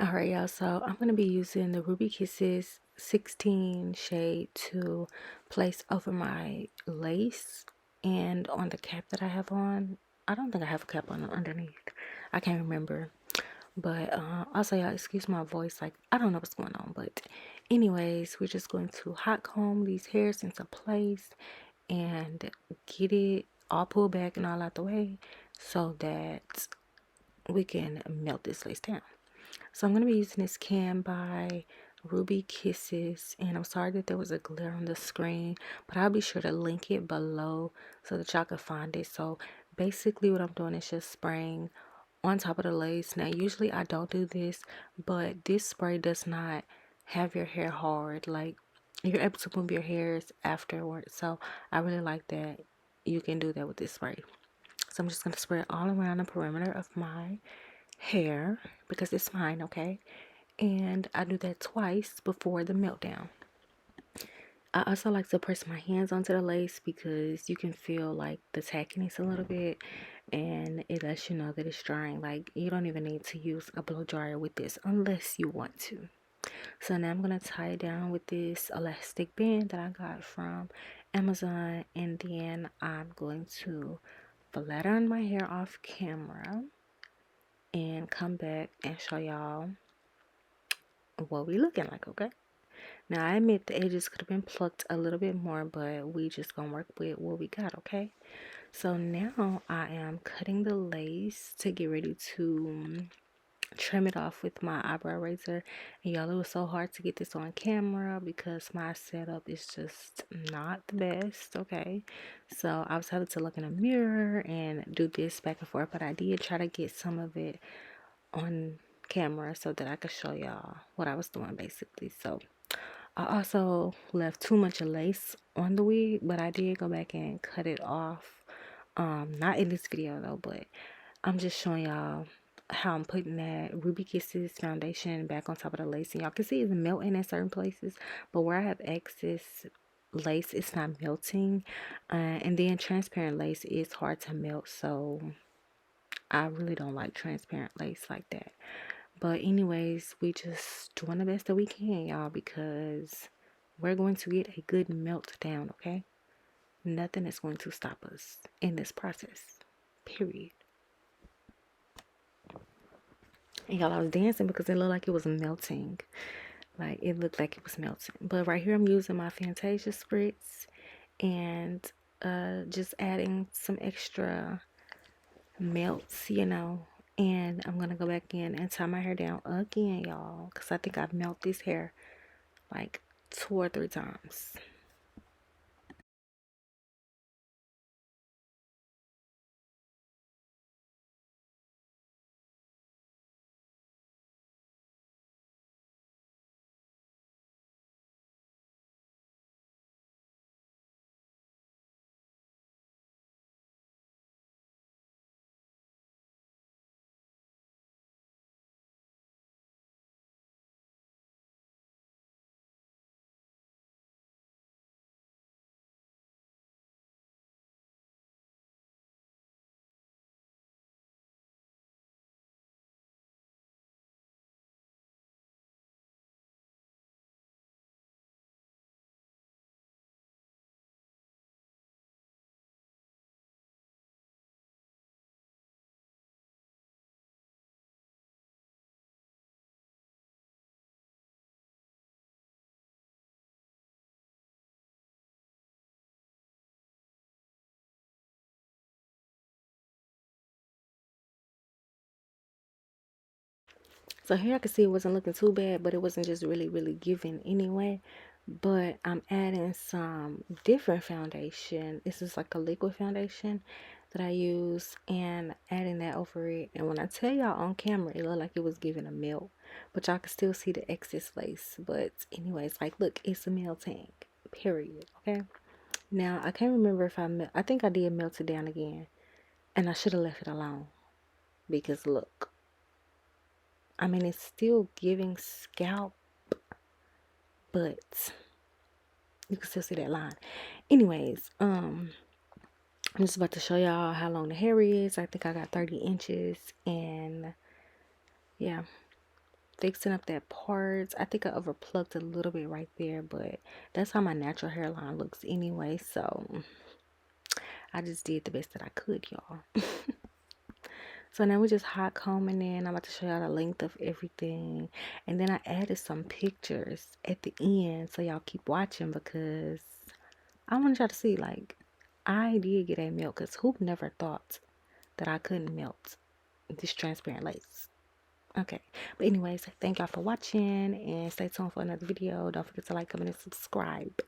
Alright, y'all, so I'm going to be using the Ruby Kisses 16 shade to place over my lace and on the cap that I have on. I don't think I have a cap on underneath. I can't remember. But also, y'all, excuse my voice. Like, I don't know what's going on. But anyways, we're just going to hot comb these hairs into place and get it all pulled back and all out the way so that we can melt this lace down. So I'm going to be using this can by Ruby Kisses, and I'm sorry that there was a glare on the screen, but I'll be sure to link it below so that y'all can find it. So basically what I'm doing is just spraying on top of the lace. Now usually I don't do this, but this spray does not have your hair hard. Like, you're able to move your hairs afterwards, so I really like that you can do that with this spray. So I'm just going to spray it all around the perimeter of my hair because it's mine, okay? And I do that twice before the meltdown. I also like to press my hands onto the lace because you can feel like the tackiness a little bit, and it lets you know that it's drying. Like, you don't even need to use a blow dryer with this unless you want to. So now I'm going to tie it down with this elastic band that I got from Amazon, and then I'm going to flatten my hair off camera and come back and show y'all what we looking like, okay? Now I admit the edges could have been plucked a little bit more, but we just gonna work with what we got, okay? So now I am cutting the lace to get ready to trim it off with my eyebrow razor. And y'all, it was so hard to get this on camera because my setup is just not the best, okay? So I was having to look in a mirror and do this back and forth, but I did try to get some of it on camera so that I could show y'all what I was doing basically. So I also left too much lace on the wig, but I did go back and cut it off. Not in this video though, but I'm just showing y'all how I'm putting that Ruby Kisses foundation back on top of the lace. And y'all can see it's melting in certain places, but where I have excess lace, it's not melting. And then transparent lace is hard to melt, so I really don't like transparent lace like that. But anyways, we just doing the best that we can, y'all, because we're going to get a good meltdown, okay? Nothing is going to stop us in this process, period. And y'all, I was dancing because it looked like it was melting. Like, it looked like it was melting. But right here, I'm using my Fantasia spritz and just adding some extra melts, you know. And I'm going to go back in and tie my hair down again, y'all, because I think I've melted this hair like 2 or 3 times. So here I can see it wasn't looking too bad, but it wasn't just really giving anyway. But I'm adding some different foundation. This is like a liquid foundation that I use, and adding that over it. And when I tell y'all on camera, it looked like it was giving a melt, but y'all can still see the excess lace. But anyways, like, look, it's a melting, period, okay? Now I can't remember if I think I did melt it down again, and I should have left it alone because look, I mean, it's still giving scalp, but you can still see that line. Anyways, I'm just about to show y'all how long the hair is. I think I got 30 inches, and yeah. fixing up that part. I think I overplucked a little bit right there, but that's how my natural hairline looks anyway. So I just did the best that I could, y'all. So now we're just hot combing in. I'm about to show y'all the length of everything. And then I added some pictures at the end. So y'all keep watching because I want y'all to see, like, I did get a melt. Because who never thought that I couldn't melt this transparent lace? Okay. But anyways, thank y'all for watching. And stay tuned for another video. Don't forget to like, comment, and subscribe.